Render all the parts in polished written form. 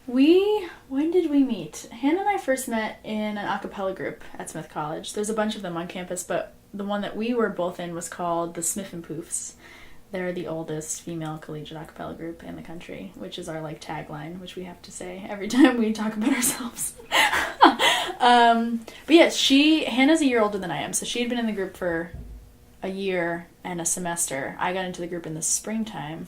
When did we meet? Hannah and I first met in an a cappella group at Smith College. There's a bunch of them on campus, but the one that we were both in was called the Smith and Poofs. They're the oldest female collegiate a cappella group in the country, which is our like tagline, which we have to say every time we talk about ourselves. But yeah, Hannah's a year older than I am, so she had been in the group for a year and a semester. I got into the group in the springtime.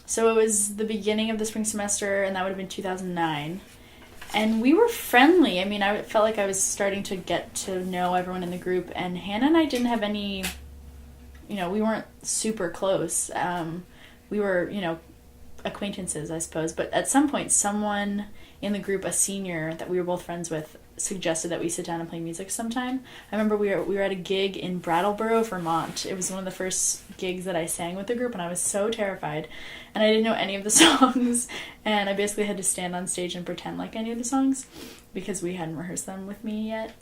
So it was the beginning of the spring semester, and that would have been 2009. And we were friendly. I mean, I felt like I was starting to get to know everyone in the group, and Hannah and I didn't have any, we weren't super close. We were, acquaintances, I suppose. But at some point, someone in the group, a senior that we were both friends with, suggested that we sit down and play music sometime. I remember we were at a gig in Brattleboro, Vermont. It was one of the first gigs that I sang with the group, and I was so terrified. And I didn't know any of the songs, and I basically had to stand on stage and pretend like I knew the songs because we hadn't rehearsed them with me yet.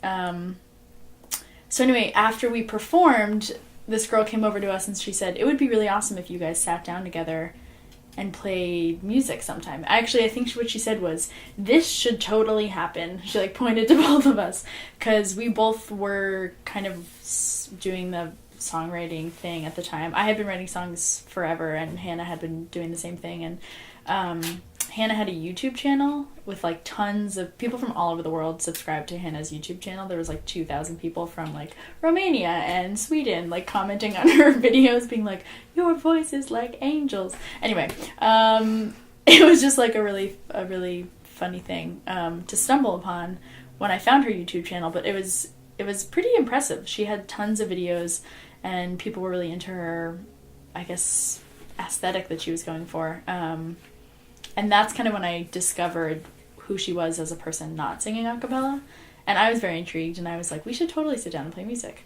So anyway, after we performed, this girl came over to us and she said, it would be really awesome if you guys sat down together and played music sometime. Actually, I think what she said was, this should totally happen. She like pointed to both of us because we both were kind of doing the songwriting thing at the time. I had been writing songs forever, and Hannah had been doing the same thing. And Hannah had a YouTube channel with like tons of people from all over the world subscribed to Hannah's YouTube channel. There was like 2,000 people from like Romania and Sweden like commenting on her videos, being like, your voice is like angels. Anyway, it was just like a really funny thing to stumble upon when I found her YouTube channel. But it was pretty impressive. She had tons of videos, and people were really into her, I guess, aesthetic that she was going for. And that's kind of when I discovered who she was as a person not singing a cappella. And I was very intrigued, and I was like, we should totally sit down and play music.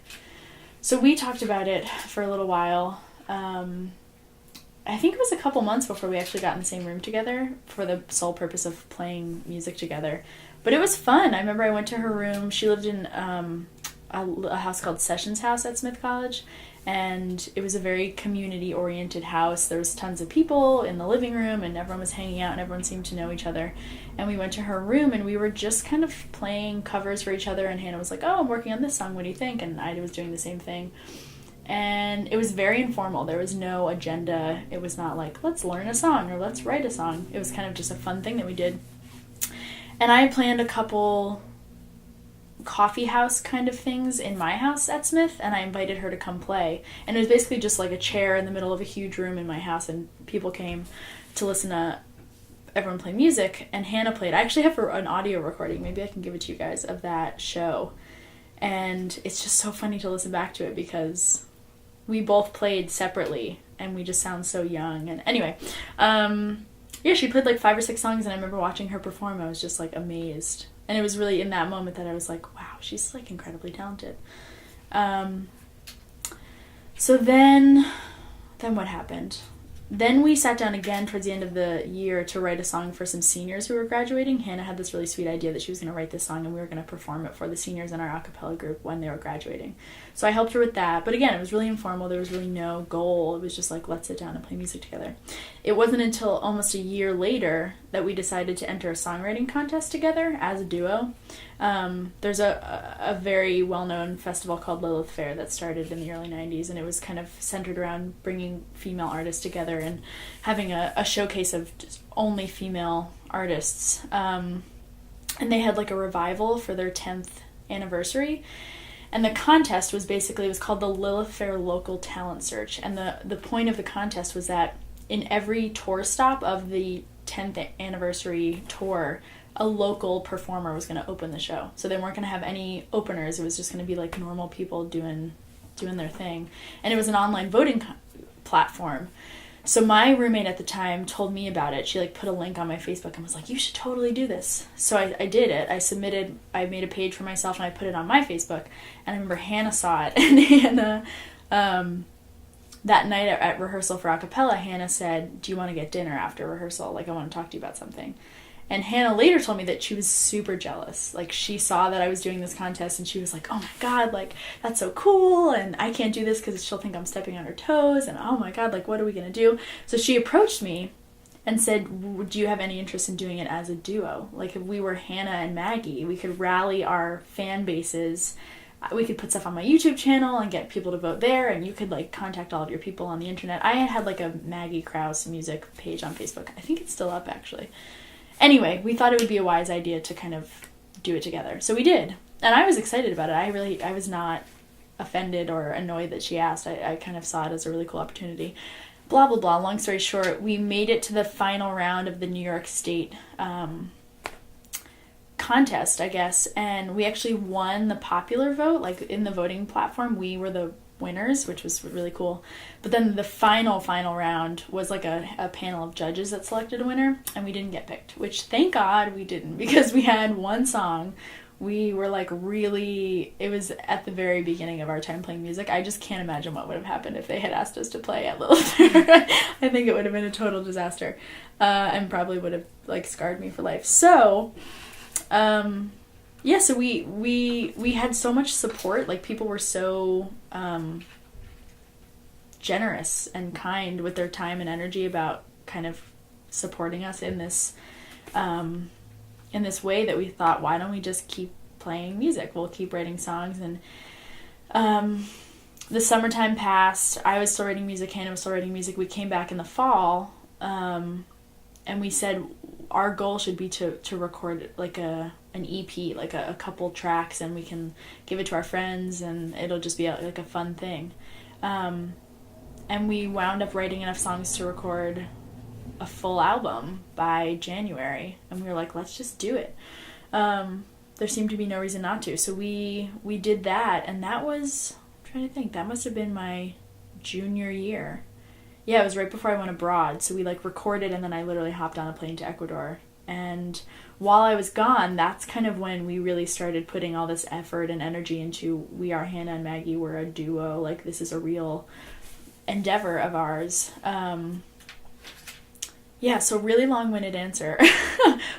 So we talked about it for a little while. I think it was a couple months before we actually got in the same room together for the sole purpose of playing music together. But it was fun. I remember I went to her room. She lived in a house called Sessions House at Smith College, and it was a very community-oriented house. There was tons of people in the living room, and everyone was hanging out, and everyone seemed to know each other. And we went to her room, and we were just kind of playing covers for each other, and Hannah was like, oh, I'm working on this song, what do you think? And I was doing the same thing. And it was very informal. There was no agenda. It was not like, let's learn a song or let's write a song. It was kind of just a fun thing that we did. And I had planned a couple coffee house kind of things in my house at Smith, and I invited her to come play. And it was basically just like a chair in the middle of a huge room in my house, and people came to listen to everyone play music, and Hannah played. I actually have an audio recording, maybe I can give it to you guys, of that show. And it's just so funny to listen back to it because we both played separately, and we just sound so young. And anyway, yeah, she played like 5 or 6 songs, and I remember watching her perform. I was just like amazed. And it was really in that moment that I was like, wow, she's like incredibly talented. So then what happened? Then we sat down again towards the end of the year to write a song for some seniors who were graduating. Hannah had this really sweet idea that she was going to write this song, and we were going to perform it for the seniors in our a cappella group when they were graduating. So I helped her with that. But again, it was really informal. There was really no goal. It was just like, let's sit down and play music together. It wasn't until almost a year later that we decided to enter a songwriting contest together as a duo. There's a very well-known festival called Lilith Fair that started in the early 90s, and it was kind of centered around bringing female artists together and having a showcase of just only female artists. And they had like a revival for their 10th anniversary. And the contest was basically, it was called the Lilith Fair Local Talent Search. And the point of the contest was that in every tour stop of the 10th anniversary tour, a local performer was going to open the show. So they weren't going to have any openers. It was just going to be like normal people doing their thing. And it was an online voting platform. So my roommate at the time told me about it. She like put a link on my Facebook and was like, you should totally do this. So I did it. I made a page for myself and I put it on my Facebook. And I remember Hannah saw it. And Hannah, that night at rehearsal for a cappella, Hannah said, do you want to get dinner after rehearsal? Like, I want to talk to you about something. And Hannah later told me that she was super jealous. Like, she saw that I was doing this contest and she was like, oh my God, like, that's so cool. And I can't do this because she'll think I'm stepping on her toes. And oh my God, like, what are we going to do? So she approached me and said, do you have any interest in doing it as a duo? Like, if we were Hannah and Maggie, we could rally our fan bases. We could put stuff on my YouTube channel and get people to vote there, and you could like contact all of your people on the internet. I had like a Maggie Krause music page on Facebook. I think it's still up, actually. Anyway, we thought it would be a wise idea to kind of do it together. So we did. And I was excited about it. I was not offended or annoyed that she asked. I kind of saw it as a really cool opportunity. Blah, blah, blah. Long story short, we made it to the final round of the New York State contest, I guess, and we actually won the popular vote. Like, in the voting platform, we were the winners, which was really cool. But then the final round was like a panel of judges that selected a winner, and we didn't get picked, which thank God we didn't, because we had one song. We were like really, it was at the very beginning of our time playing music. I just can't imagine what would have happened if they had asked us to play at Little Theater. I think it would have been a total disaster, and probably would have like scarred me for life. So so we had so much support. Like, people were so generous and kind with their time and energy about kind of supporting us in this way that we thought, why don't we just keep playing music? We'll keep writing songs. And the summertime passed. I was still writing music. Hannah was still writing music. We came back in the fall, and we said our goal should be to record like an EP, like a couple tracks, and we can give it to our friends, and it'll just be like a fun thing. And we wound up writing enough songs to record a full album by January, and we were like, let's just do it. There seemed to be no reason not to, so we did that, and that was, I'm trying to think, that must have been my junior year. Yeah, it was right before I went abroad, so we like recorded, and then I literally hopped on a plane to Ecuador. And while I was gone, that's kind of when we really started putting all this effort and energy into, we are Hannah and Maggie, we're a duo, like this is a real endeavor of ours. So really long-winded answer.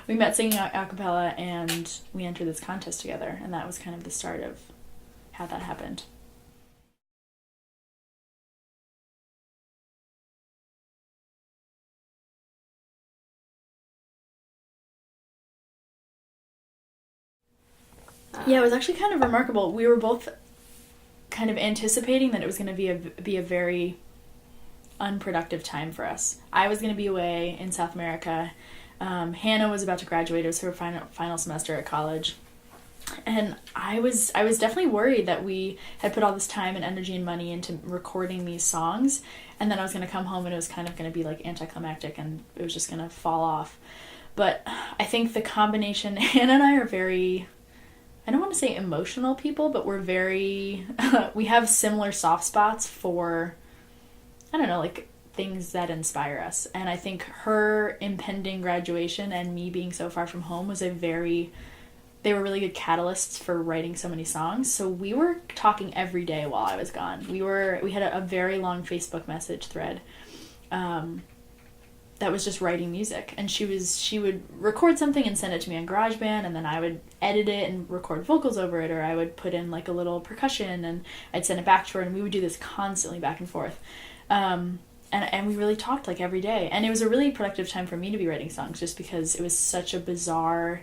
We met singing a cappella, and we entered this contest together, and that was kind of the start of how that happened. Yeah, it was actually kind of remarkable. We were both kind of anticipating that it was going to be a very unproductive time for us. I was going to be away in South America. Hannah was about to graduate. It was her final semester at college. And I was definitely worried that we had put all this time and energy and money into recording these songs, and then I was going to come home and it was kind of going to be like anticlimactic, and it was just going to fall off. But I think the combination, Hannah and I are very, I don't want to say emotional people, but we're very, we have similar soft spots for, I don't know, like things that inspire us. And I think her impending graduation and me being so far from home was they were really good catalysts for writing so many songs. So we were talking every day while I was gone. We had a very long Facebook message thread that was just writing music. And she would record something and send it to me on GarageBand, and then I would edit it and record vocals over it, or I would put in like a little percussion and I'd send it back to her, and we would do this constantly back and forth. And we really talked like every day. And it was a really productive time for me to be writing songs, just because it was such a bizarre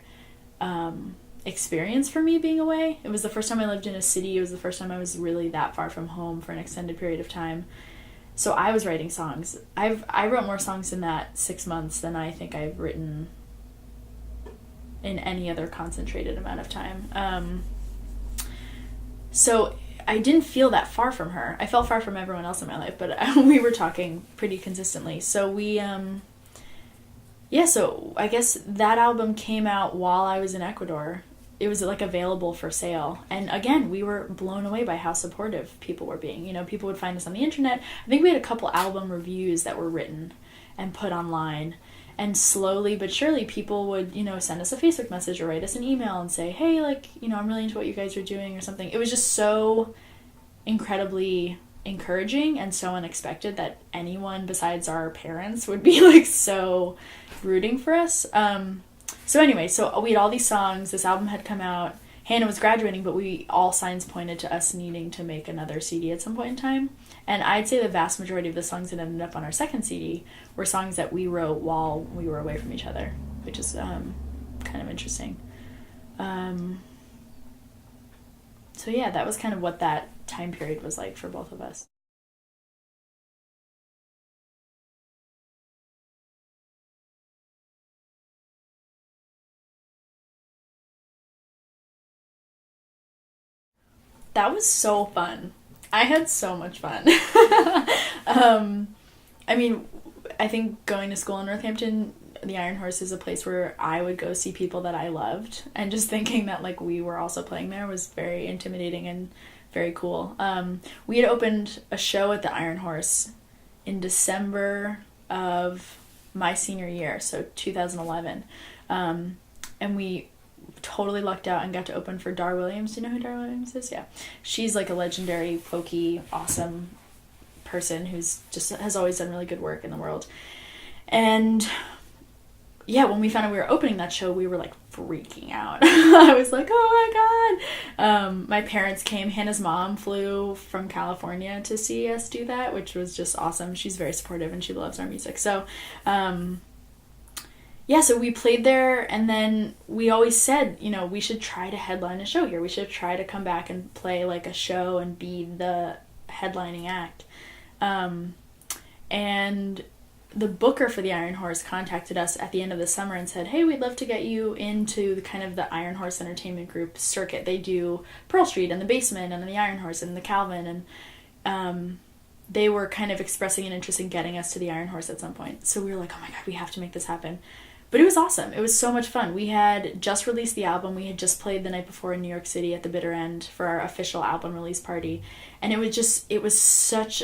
experience for me being away. It was the first time I lived in a city. It was the first time I was really that far from home for an extended period of time. So I was writing songs. I wrote more songs in that 6 months than I think I've written in any other concentrated amount of time. So I didn't feel that far from her. I felt far from everyone else in my life, but we were talking pretty consistently. So so I guess that album came out while I was in Ecuador. It was like available for sale. And again, we were blown away by how supportive people were being. You know, people would find us on the internet. I think we had a couple album reviews that were written and put online. And slowly but surely people would, send us a Facebook message or write us an email and say, hey, I'm really into what you guys are doing or something. It was just so incredibly encouraging and so unexpected that anyone besides our parents would be so rooting for us. So we had all these songs. This album had come out. Hannah was graduating, but all signs pointed to us needing to make another CD at some point in time. And I'd say the vast majority of the songs that ended up on our second CD were songs that we wrote while we were away from each other, which is kind of interesting. So yeah, that was kind of what that time period was like for both of us. That was so fun. I had so much fun. um, I mean, I think going to school in Northampton, the Iron Horse is a place where I would go see people that I loved, and just thinking that like we were also playing there was very intimidating and very cool. We had opened a show at the Iron Horse in December of my senior year, so 2011, and we totally lucked out and got to open for Dar Williams. Do you know who Dar Williams is? Yeah, she's like a legendary, folky, awesome person who's just has always done really good work in the world. And yeah, when we found out we were opening that show, we were like freaking out. I was like, oh my god. My parents came. Hannah's mom flew from California to see us do that, which was just awesome. She's very supportive and she loves our music. So yeah, so we played there, and then we always said, you know, we should try to headline a show here. We should try to come back and play like a show and be the headlining act. And the booker for the Iron Horse contacted us at the end of the summer and said, hey, we'd love to get you into the kind of the Iron Horse Entertainment Group circuit. They do Pearl Street and the Basement and the Iron Horse and the Calvin, and they were kind of expressing an interest in getting us to the Iron Horse at some point. So we were like, oh my god, we have to make this happen. But it was awesome. It was so much fun. We had just released the album. We had just played the night before in New York City at the Bitter End for our official album release party. And it was such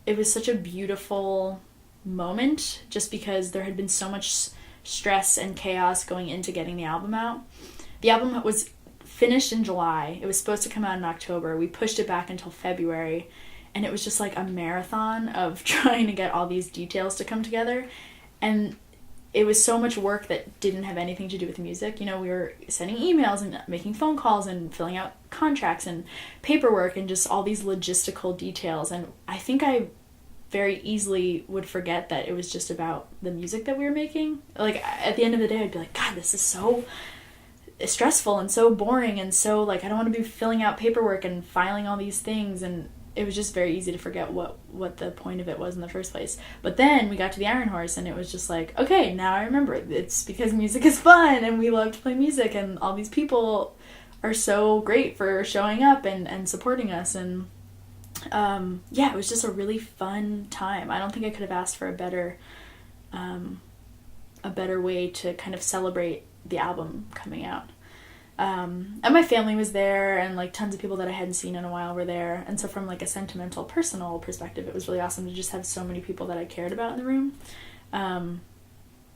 a beautiful moment, just because there had been so much stress and chaos going into getting the album out. The album was finished in July. It was supposed to come out in October. We pushed it back until February. And it was just like a marathon of trying to get all these details to come together. And it was so much work that didn't have anything to do with the music. You know, we were sending emails and making phone calls and filling out contracts and paperwork and just all these logistical details. And I think I very easily would forget that it was just about the music that we were making. Like, at the end of the day, I'd be like, God, this is so stressful and so boring and so, like, I don't want to be filling out paperwork and filing all these things. And it was just very easy to forget what the point of it was in the first place. But then we got to the Iron Horse, and it was just like, okay, now I remember. It's because music is fun, and we love to play music, and all these people are so great for showing up and supporting us. And yeah, it was just a really fun time. I don't think I could have asked for a better way to kind of celebrate the album coming out. And my family was there, and like tons of people that I hadn't seen in a while were there. And so from like a sentimental, personal perspective, it was really awesome to just have so many people that I cared about in the room.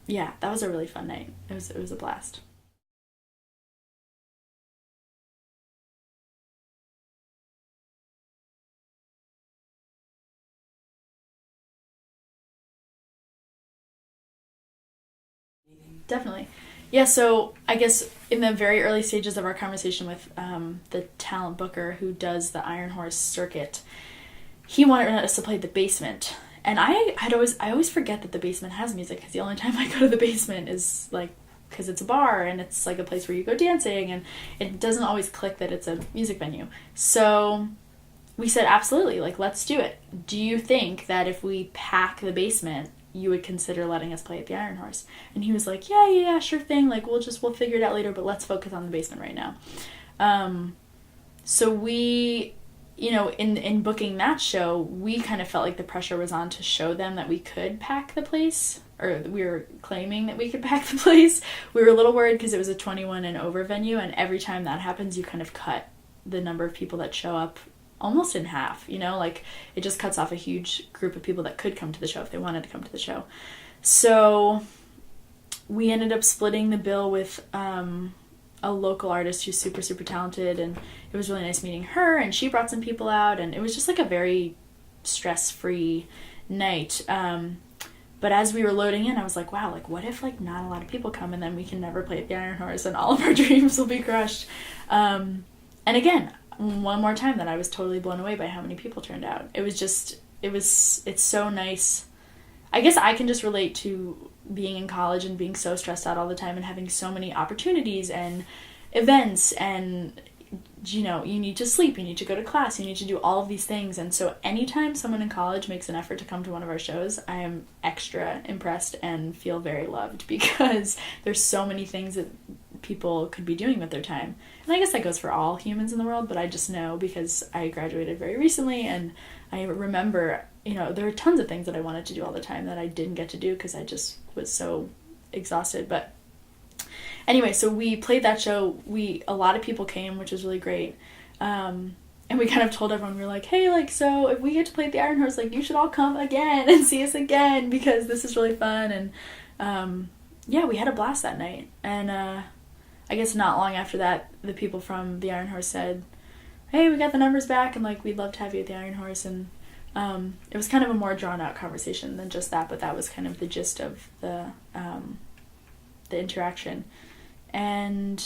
Yeah, that was a really fun night. It was a blast. Definitely. Yeah, so I guess in the very early stages of our conversation with the talent booker who does the Iron Horse circuit, he wanted us to play the Basement. And I always forget that the Basement has music, because the only time I go to the Basement is like because it's a bar and it's like a place where you go dancing, and it doesn't always click that it's a music venue. So we said, absolutely, like, let's do it. Do you think that if we pack the Basement, you would consider letting us play at the Iron Horse? And he was like, yeah, sure thing. Like, we'll figure it out later, but let's focus on the Basement right now. So we, you know, in booking that show, we kind of felt like the pressure was on to show them that we could pack the place, or we were claiming that we could pack the place. We were a little worried because it was a 21 and over venue, and every time that happens, you kind of cut the number of people that show up almost in half, you know, like it just cuts off a huge group of people that could come to the show if they wanted to come to the show. So we ended up splitting the bill with a local artist who's super, super talented, and it was really nice meeting her, and she brought some people out, and it was just like a very stress-free night. But as we were loading in, I was like, wow, like what if like not a lot of people come and then we can never play at the Iron Horse and all of our dreams will be crushed. And again, one more time that I was totally blown away by how many people turned out. It's so nice. I guess I can just relate to being in college and being so stressed out all the time and having so many opportunities and events, and you need to sleep, you need to go to class, you need to do all of these things. And so anytime someone in college makes an effort to come to one of our shows, I am extra impressed and feel very loved, because there's so many things that people could be doing with their time. And I guess that goes for all humans in the world, but I just know because I graduated very recently, and I remember, there are tons of things that I wanted to do all the time that I didn't get to do because I just was so exhausted. But anyway, so we played that show. A lot of people came, which was really great. And we kind of told everyone, we were like, hey, like, so if we get to play at the Iron Horse, like, you should all come again and see us again, because this is really fun. And yeah, we had a blast that night. And I guess not long after that, the people from the Iron Horse said, hey, we got the numbers back, and like, we'd love to have you at the Iron Horse. And it was kind of a more drawn out conversation than just that, but that was kind of the gist of the interaction. And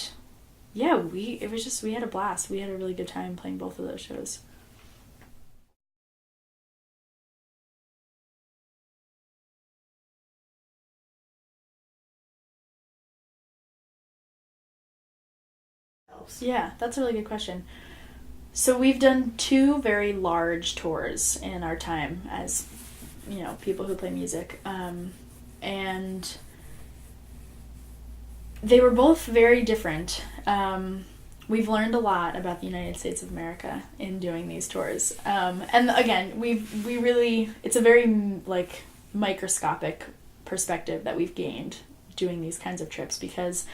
yeah, we had a blast. We had a really good time playing both of those shows. Yeah, that's a really good question. So we've done 2 very large tours in our time as, people who play music. And they were both very different. We've learned a lot about the United States of America in doing these tours. And again, it's a very like microscopic perspective that we've gained doing these kinds of trips, because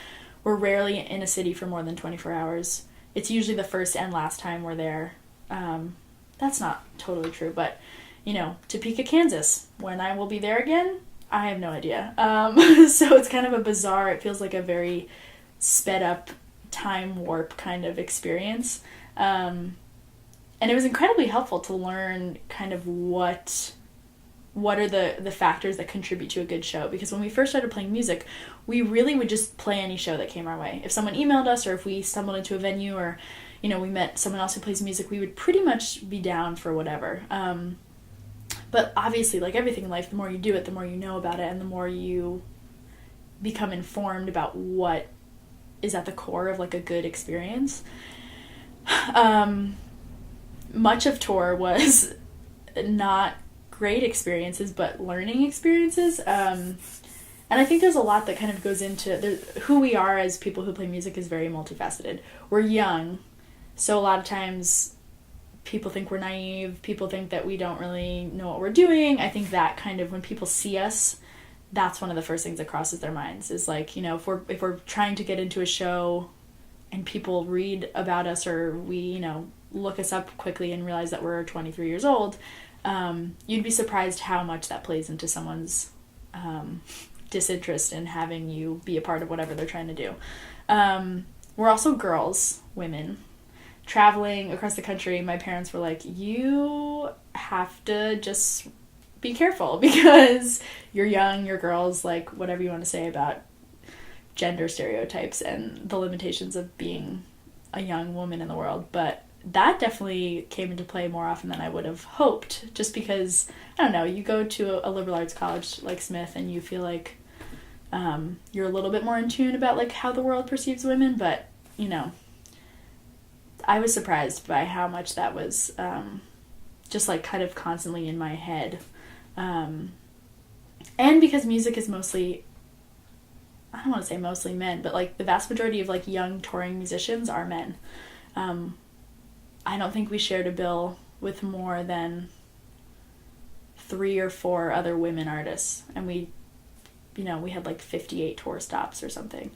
we're rarely in a city for more than 24 hours. It's usually the first and last time we're there. That's not totally true, but Topeka, Kansas, when I will be there again, I have no idea. So it's kind of it feels like a very sped up time warp kind of experience. And it was incredibly helpful to learn kind of what are the factors that contribute to a good show. Because when we first started playing music, we really would just play any show that came our way. If someone emailed us, or if we stumbled into a venue, or, we met someone else who plays music, we would pretty much be down for whatever. But obviously, like everything in life, the more you do it, the more you know about it, and the more you become informed about what is at the core of like a good experience. Much of tour was not great experiences, but learning experiences. And I think there's a lot that kind of goes into who we are as people who play music is very multifaceted. We're young, so a lot of times people think we're naive. People think that we don't really know what we're doing. I think that kind of, when people see us, that's one of the first things that crosses their minds is like, if we're trying to get into a show and people read about us, or we, look us up quickly and realize that we're 23 years old, you'd be surprised how much that plays into someone's disinterest in having you be a part of whatever they're trying to do. We're also girls, women, traveling across the country. My parents were like, you have to just be careful because you're young, you're girls, like whatever you want to say about gender stereotypes and the limitations of being a young woman in the world. But that definitely came into play more often than I would have hoped, just because, I don't know, you go to a liberal arts college like Smith and you feel like you're a little bit more in tune about like how the world perceives women, but I was surprised by how much that was just like kind of constantly in my head. And because music is mostly, I don't want to say mostly men, but like the vast majority of like young touring musicians are men. I don't think we shared a bill with more than 3 or 4 other women artists, and we had like 58 tour stops or something.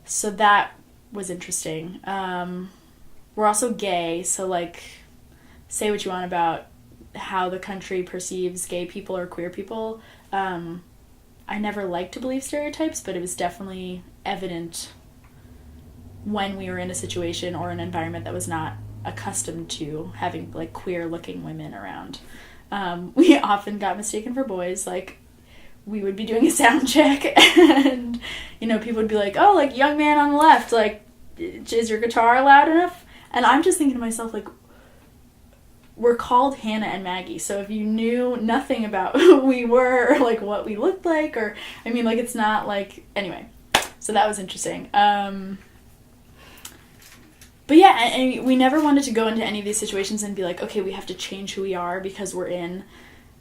So that was interesting. We're also gay, so like, say what you want about how the country perceives gay people or queer people. I never liked to believe stereotypes, but it was definitely evident when we were in a situation or an environment that was not accustomed to having like queer looking women around. We often got mistaken for boys. Like, we would be doing a sound check and, you know, people would be like, oh, like, young man on the left, like, is your guitar loud enough? And I'm just thinking to myself, like, we're called Hannah and Maggie, so if you knew nothing about who we were or, like, what we looked like, or, I mean, like, it's not, like, anyway, so that was interesting. But yeah, and we never wanted to go into any of these situations and be like, okay, we have to change who we are because we're in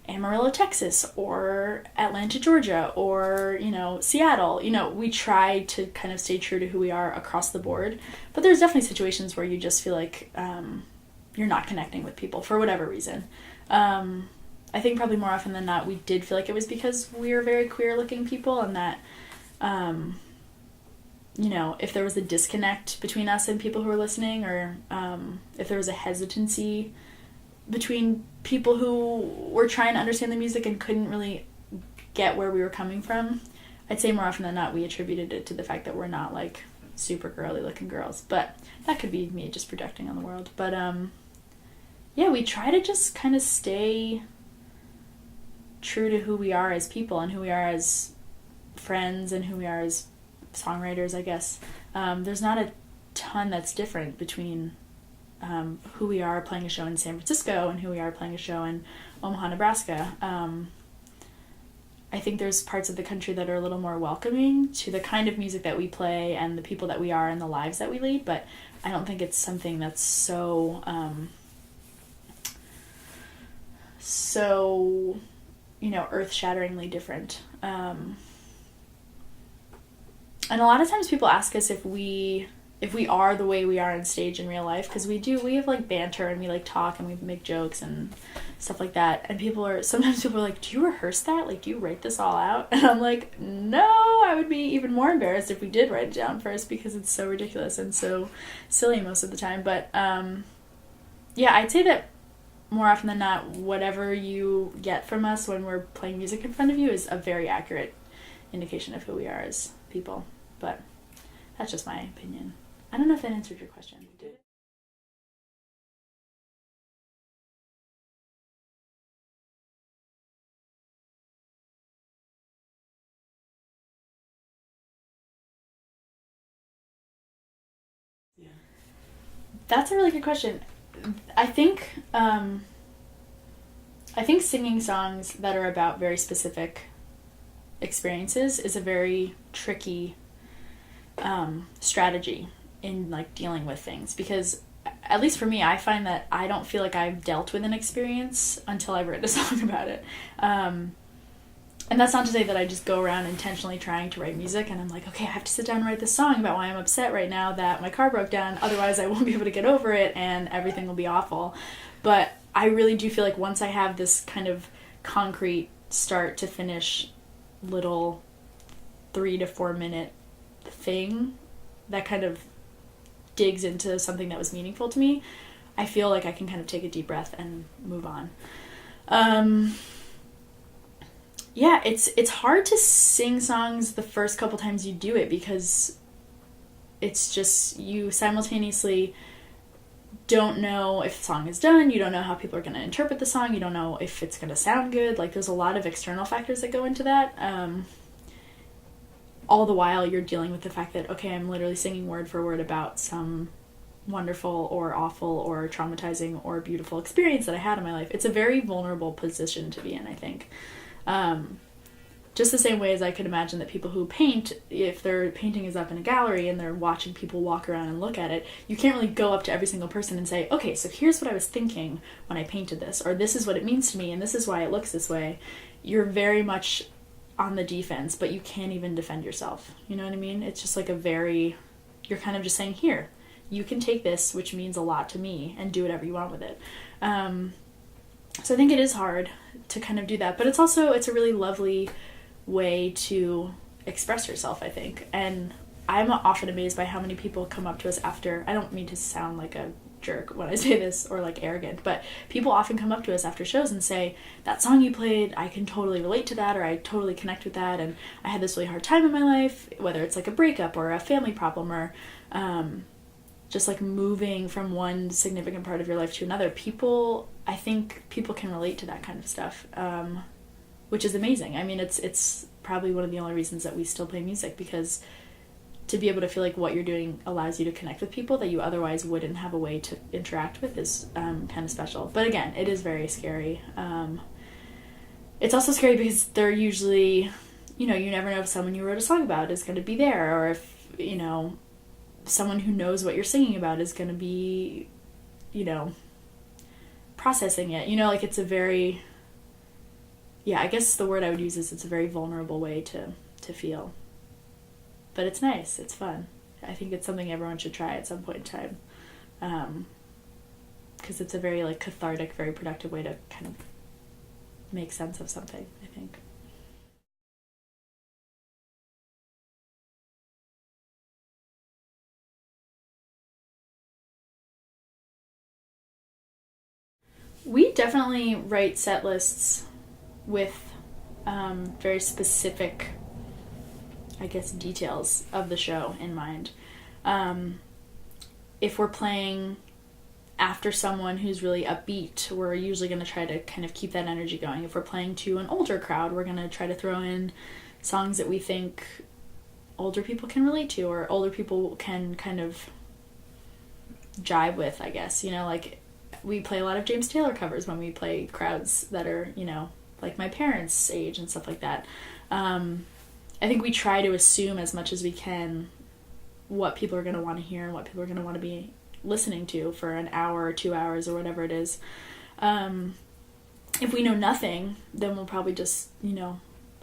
Amarillo, Texas, or Atlanta, Georgia, or, you know, Seattle. You know, we try to kind of stay true to who we are across the board, but there's definitely situations where you just feel like you're not connecting with people for whatever reason. I think probably more often than not, we did feel like it was because we were very queer-looking people, and that, you know, if there was a disconnect between us and people who were listening, or if there was a hesitancy between people who were trying to understand the music and couldn't really get where we were coming from, I'd say more often than not we attributed it to the fact that we're not, like, super girly looking girls. But that could be me just projecting on the world. But yeah, we try to just kind of stay true to who we are as people and who we are as friends and who we are as songwriters, I guess. There's not a ton that's different between who we are playing a show in San Francisco and who we are playing a show in Omaha, Nebraska. I think there's parts of the country that are a little more welcoming to the kind of music that we play and the people that we are and the lives that we lead, but I don't think it's something that's so, you know, earth-shatteringly different. And a lot of times people ask us if we are the way we are on stage in real life, because we have, like, banter and we, like, talk and we make jokes and stuff like that, and sometimes people are like, do you rehearse that? Like, do you write this all out? And I'm like, no, I would be even more embarrassed if we did write it down first, because it's so ridiculous and so silly most of the time. But yeah, I'd say that more often than not, whatever you get from us when we're playing music in front of you is a very accurate indication of who we are as people. But that's just my opinion. I don't know if that answered your question. Did it? Yeah. That's a really good question. I think singing songs that are about very specific experiences is a very tricky strategy in, like, dealing with things, because at least for me, I find that I don't feel like I've dealt with an experience until I've written a song about it. And that's not to say that I just go around intentionally trying to write music and I'm like, okay, I have to sit down and write this song about why I'm upset right now that my car broke down, otherwise I won't be able to get over it and everything will be awful. But I really do feel like once I have this kind of concrete start to finish little 3 to 4 minute thing that kind of digs into something that was meaningful to me, I feel like I can kind of take a deep breath and move on. Yeah, it's hard to sing songs the first couple times you do it, because it's just, you simultaneously don't know if the song is done, you don't know how people are going to interpret the song, you don't know if it's going to sound good. Like, there's a lot of external factors that go into that. All the while you're dealing with the fact that, okay, I'm literally singing word for word about some wonderful or awful or traumatizing or beautiful experience that I had in my life. It's a very vulnerable position to be in, I think. Just the same way as I could imagine that people who paint, if their painting is up in a gallery and they're watching people walk around and look at it, you can't really go up to every single person and say, okay, so here's what I was thinking when I painted this, or this is what it means to me and this is why it looks this way. You're very much on the defense, but you can't even defend yourself. You know what I mean? It's just like you're kind of just saying, here, you can take this, which means a lot to me, and do whatever you want with it. So I think it is hard to kind of do that, but it's a really lovely way to express yourself, I think. And I'm often amazed by how many people come up to us after, I don't mean to sound like a jerk when I say this, or like arrogant, but people often come up to us after shows and say, that song you played, I can totally relate to that, or I totally connect with that, and I had this really hard time in my life, whether it's like a breakup or a family problem, or just like moving from one significant part of your life to another. I think people can relate to that kind of stuff, which is amazing. I mean, it's probably one of the only reasons that we still play music, because to be able to feel like what you're doing allows you to connect with people that you otherwise wouldn't have a way to interact with is kind of special. But again, it is very scary. It's also scary because they're usually, you never know if someone you wrote a song about is going to be there, or if, someone who knows what you're singing about is going to be, processing it. Like it's a very, I guess the word I would use is it's a very vulnerable way to feel. But it's nice. It's fun. I think it's something everyone should try at some point in time. Because it's a very like cathartic, very productive way to kind of make sense of something, I think. We definitely write set lists with very specific, I guess, details of the show in mind. If we're playing after someone who's really upbeat, we're usually going to try to kind of keep that energy going. If we're playing to an older crowd, we're going to try to throw in songs that we think older people can relate to, or older people can kind of jive with, I guess. Like we play a lot of James Taylor covers when we play crowds that are, like my parents' age and stuff like that. I think we try to assume as much as we can what people are going to want to hear and what people are going to want to be listening to for an hour or 2 hours or whatever it is. If we know nothing, then we'll probably just,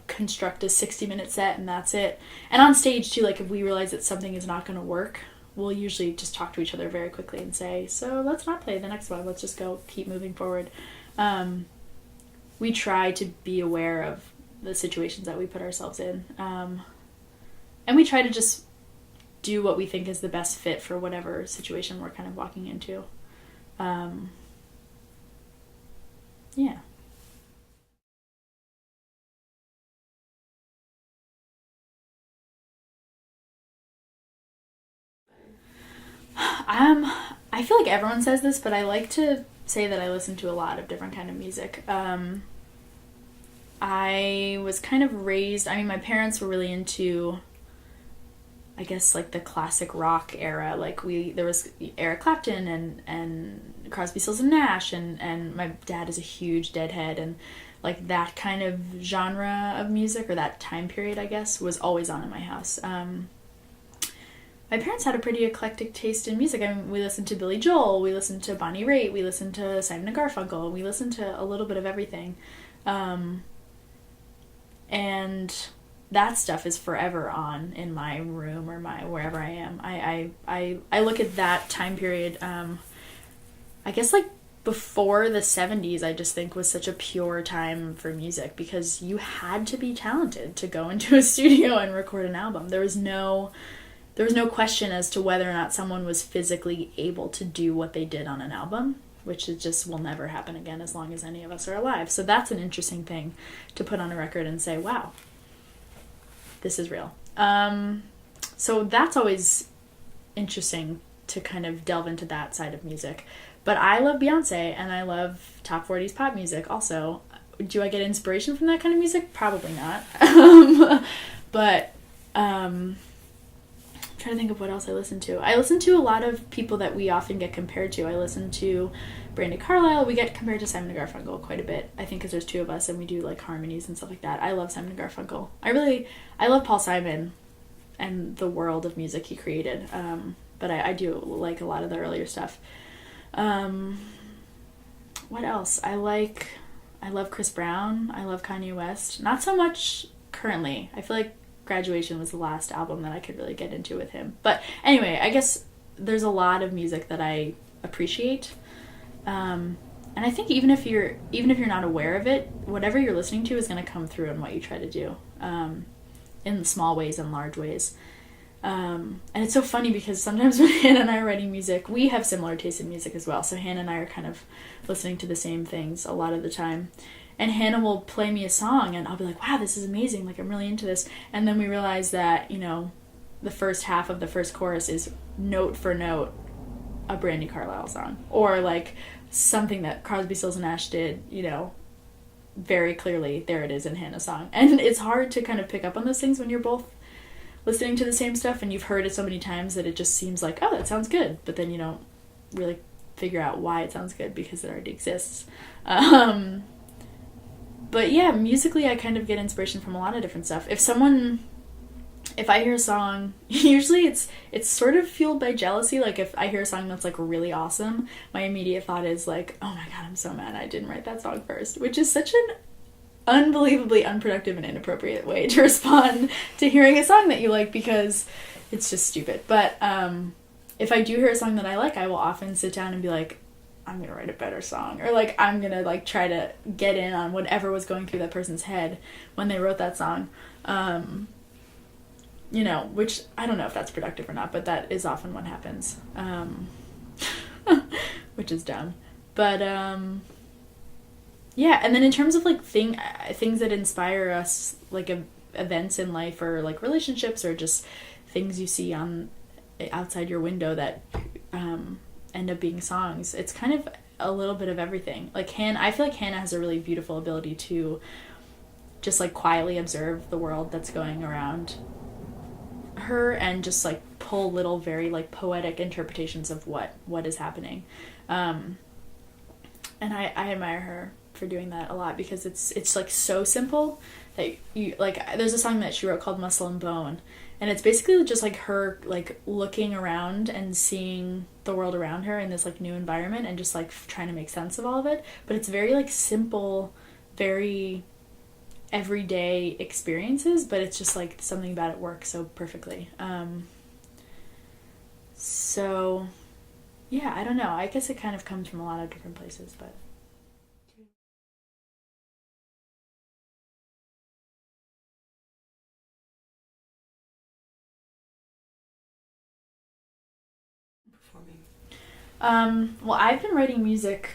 construct a 60-minute set and that's it. And on stage too, like if we realize that something is not going to work, we'll usually just talk to each other very quickly and say, so let's not play the next one. Let's just go keep moving forward. We try to be aware of the situations that we put ourselves in. And we try to just do what we think is the best fit for whatever situation we're kind of walking into. Yeah. I feel like everyone says this, but I like to say that I listen to a lot of different kind of music. I was kind of raised, my parents were really into, I guess, like the classic rock era. Like there was Eric Clapton and Crosby, Stills and Nash, and my dad is a huge Deadhead, and like that kind of genre of music, or that time period, I guess, was always on in my house. My parents had a pretty eclectic taste in music. We listened to Billy Joel, we listened to Bonnie Raitt, we listened to Simon and Garfunkel, we listened to a little bit of everything. And that stuff is forever on in my room or wherever I am. I look at that time period, I guess like before the 70s, I just think was such a pure time for music, because you had to be talented to go into a studio and record an album. There was no question as to whether or not someone was physically able to do what they did on an album, which it just will never happen again as long as any of us are alive. So that's an interesting thing to put on a record and say, wow, this is real. So that's always interesting to kind of delve into that side of music. But I love Beyonce, and I love top 40s pop music also. Do I get inspiration from that kind of music? Probably not. But I'm trying to think of what else I listen to. I listen to a lot of people that we often get compared to. I listen to Brandi Carlile. We get compared to Simon and Garfunkel quite a bit, I think, because there's two of us and we do like harmonies and stuff like that. I love Simon and Garfunkel. I love Paul Simon and the world of music he created. But I do like a lot of the earlier stuff. What else? I love Chris Brown. I love Kanye West. Not so much currently. I feel like Graduation was the last album that I could really get into with him. But anyway, I guess there's a lot of music that I appreciate. And I think even if you're not aware of it, whatever you're listening to is going to come through in what you try to do, in small ways and large ways. And it's so funny because sometimes when Hannah and I are writing music, we have similar taste in music as well. So Hannah and I are kind of listening to the same things a lot of the time. And Hannah will play me a song and I'll be like, wow, this is amazing. Like, I'm really into this. And then we realize that, the first half of the first chorus is note for note a Brandi Carlile song, or like something that Crosby, Stills and Nash did, you know, very clearly. There it is in Hannah's song. And it's hard to kind of pick up on those things when you're both listening to the same stuff and you've heard it so many times that it just seems like, oh, that sounds good, but then you don't really figure out why it sounds good because it already exists. But yeah, musically I kind of get inspiration from a lot of different stuff. If I hear a song, usually it's sort of fueled by jealousy. Like if I hear a song that's like really awesome, my immediate thought is like, oh my god, I'm so mad I didn't write that song first, which is such an unbelievably unproductive and inappropriate way to respond to hearing a song that you like, because it's just stupid. But if I do hear a song that I like, I will often sit down and be like, I'm gonna write a better song, or like I'm gonna like try to get in on whatever was going through that person's head when they wrote that song. You know, which I don't know if that's productive or not, but that is often what happens. Which is dumb. But yeah, and then in terms of like things that inspire us, like events in life or like relationships or just things you see on outside your window that end up being songs, it's kind of a little bit of everything. Like I feel like Hannah has a really beautiful ability to just like quietly observe the world that's going around her and just like pull little very like poetic interpretations of what is happening. And I admire her for doing that a lot, because it's like so simple that you like, there's a song that she wrote called Muscle and Bone, and it's basically just like her like looking around and seeing the world around her in this like new environment and just like trying to make sense of all of it. But it's very like simple, very everyday experiences, but it's just like something about it works so perfectly. So yeah, I don't know, I guess it kind of comes from a lot of different places, but Performing. well, I've been writing music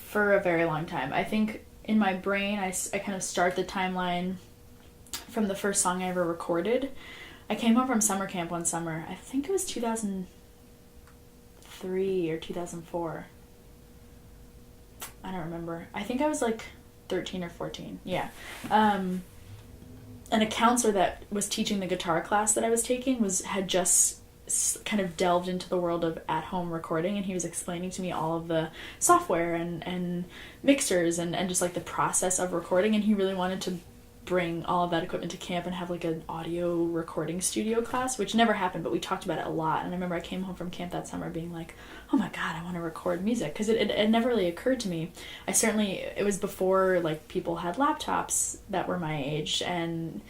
for a very long time. I think in my brain, I kind of start the timeline from the first song I ever recorded. I came home from summer camp one summer. I think it was 2003 or 2004. I don't remember. I think I was like 13 or 14. Yeah. And a counselor that was teaching the guitar class that I was taking had just kind of delved into the world of at-home recording, and he was explaining to me all of the software and mixers and just like the process of recording, and he really wanted to bring all of that equipment to camp and have like an audio recording studio class, which never happened, but we talked about it a lot. And I remember I came home from camp that summer being like, oh my god, I want to record music, because it never really occurred to me. It was before like people had laptops that were my age, and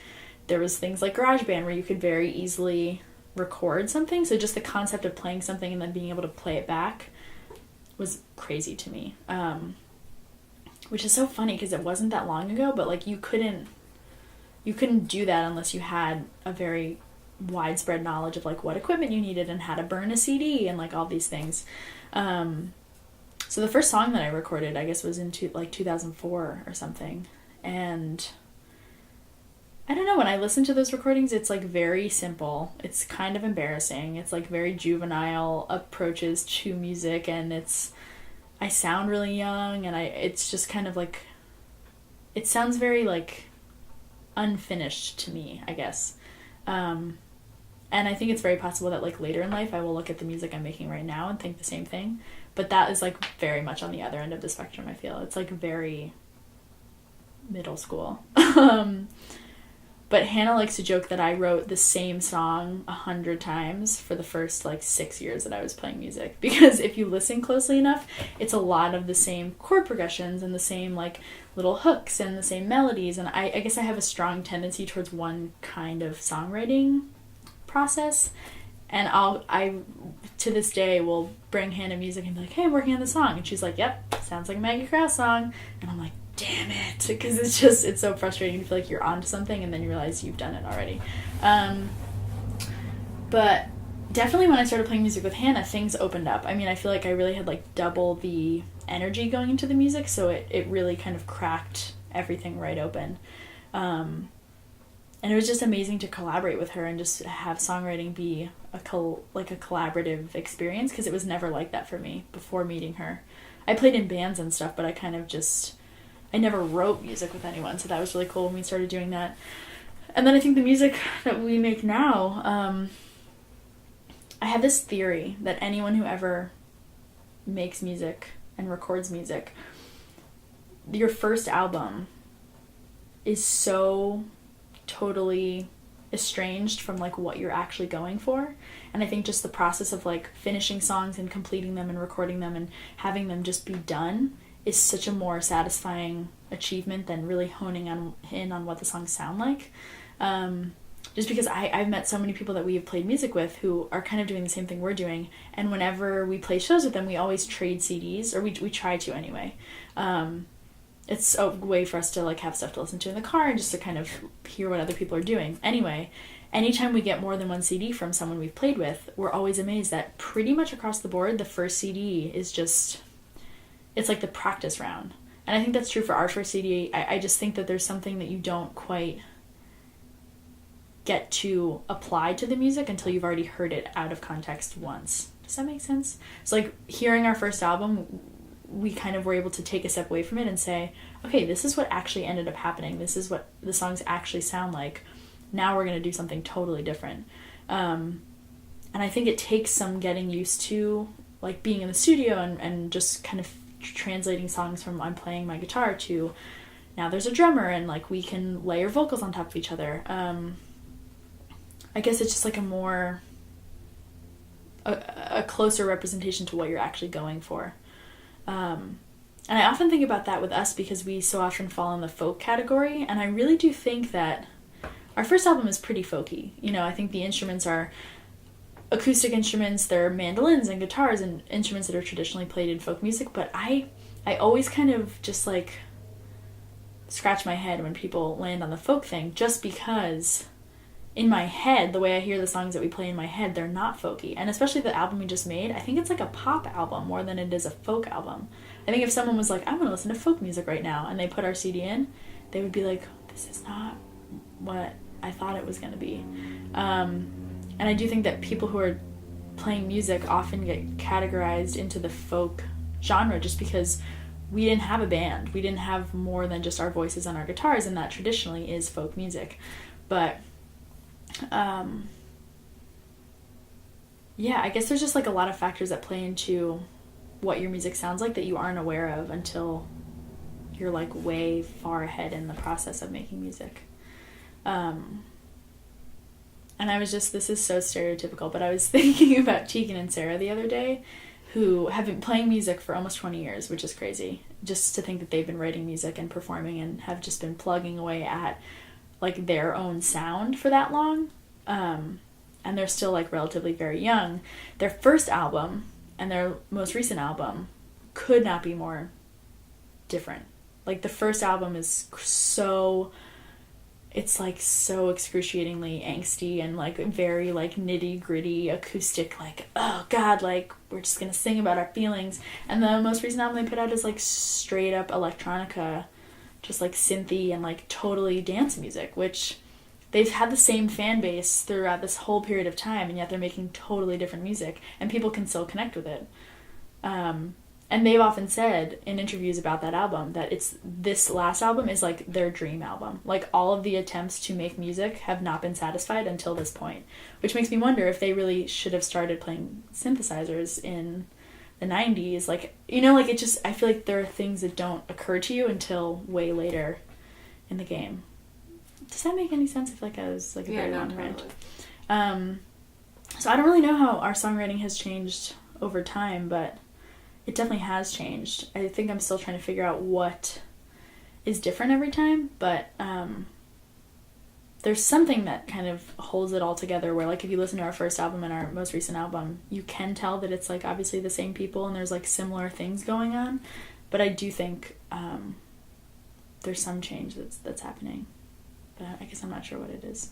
there was things like GarageBand where you could very easily record something, so just the concept of playing something and then being able to play it back was crazy to me, which is so funny because it wasn't that long ago, but like you couldn't do that unless you had a very widespread knowledge of like what equipment you needed and how to burn a CD and like all these things. So the first song that I recorded, I guess, was in 2004 or something, and I don't know, when I listen to those recordings, it's like very simple. It's kind of embarrassing. It's like very juvenile approaches to music, and I sound really young, and it's just kind of like, it sounds very like unfinished to me, I guess. And I think it's very possible that like later in life I will look at the music I'm making right now and think the same thing. But that is like very much on the other end of the spectrum, I feel. It's like very middle school. But Hannah likes to joke that I wrote the same song 100 times for the first like 6 years that I was playing music, because if you listen closely enough, it's a lot of the same chord progressions and the same like little hooks and the same melodies, and I guess I have a strong tendency towards one kind of songwriting process, and I to this day will bring Hannah music and be like, hey, I'm working on the song, and she's like, yep, sounds like a Maggie Krause song, and I'm like, damn it, because it's so frustrating to feel like you're onto something and then you realize you've done it already. But definitely when I started playing music with Hannah, things opened up. I mean, I feel like I really had like double the energy going into the music, so it really kind of cracked everything right open. And it was just amazing to collaborate with her and just have songwriting be a collaborative experience, because it was never like that for me before meeting her. I played in bands and stuff, but I never wrote music with anyone, so that was really cool when we started doing that. And then I think the music that we make now, I have this theory that anyone who ever makes music and records music, your first album is so totally estranged from like what you're actually going for. And I think just the process of like finishing songs and completing them and recording them and having them just be done is such a more satisfying achievement than really honing in on what the songs sound like. Just because I've met so many people that we have played music with who are kind of doing the same thing we're doing, and whenever we play shows with them, we always trade CDs, or we try to anyway. It's a way for us to like have stuff to listen to in the car and just to kind of hear what other people are doing. Anyway, anytime we get more than one CD from someone we've played with, we're always amazed that pretty much across the board, the first CD is just, it's like the practice round. And I think that's true for our first CD. I just think that there's something that you don't quite get to apply to the music until you've already heard it out of context once. Does that make sense? So like hearing our first album, we kind of were able to take a step away from it and say, okay, this is what actually ended up happening. This is what the songs actually sound like. Now we're going to do something totally different. And I think it takes some getting used to like being in the studio and just kind of translating songs from I'm playing my guitar to now there's a drummer and like we can layer vocals on top of each other. I guess it's just like a closer representation to what you're actually going for. And I often think about that with us because we so often fall in the folk category, and I really do think that our first album is pretty folky. You know, I think the instruments are acoustic instruments, they're mandolins and guitars and instruments that are traditionally played in folk music, but I always kind of just like scratch my head when people land on the folk thing, just because in my head, the way I hear the songs that we play in my head, they're not folky. And especially the album we just made, I think it's like a pop album more than it is a folk album. I think if someone was like, I'm going to listen to folk music right now, and they put our CD in, they would be like, this is not what I thought it was going to be. And I do think that people who are playing music often get categorized into the folk genre just because we didn't have a band. We didn't have more than just our voices and our guitars, and that traditionally is folk music. But yeah, I guess there's just like a lot of factors that play into what your music sounds like that you aren't aware of until you're like way far ahead in the process of making music. And I was just, this is so stereotypical, but I was thinking about Tegan and Sarah the other day, who have been playing music for almost 20 years, which is crazy. Just to think that they've been writing music and performing and have just been plugging away at like their own sound for that long. And they're still like relatively very young. Their first album and their most recent album could not be more different. Like the first album is it's like so excruciatingly angsty and like very like nitty gritty acoustic, like, oh god, like we're just gonna sing about our feelings. And the most recent album they put out is like straight up electronica, just like synthy and like totally dance music, which they've had the same fan base throughout this whole period of time, and yet they're making totally different music and people can still connect with it. And they've often said in interviews about that album that this last album is like their dream album. Like all of the attempts to make music have not been satisfied until this point, which makes me wonder if they really should have started playing synthesizers in the 90s. Like, you know, like it just, I feel like there are things that don't occur to you until way later in the game. Does that make any sense? I feel like I was like a very long rant. So I don't really know how our songwriting has changed over time, but it definitely has changed. I think I'm still trying to figure out what is different every time, but there's something that kind of holds it all together where like if you listen to our first album and our most recent album, you can tell that it's like obviously the same people and there's like similar things going on, but I do think there's some change that's happening, but I guess I'm not sure what it is.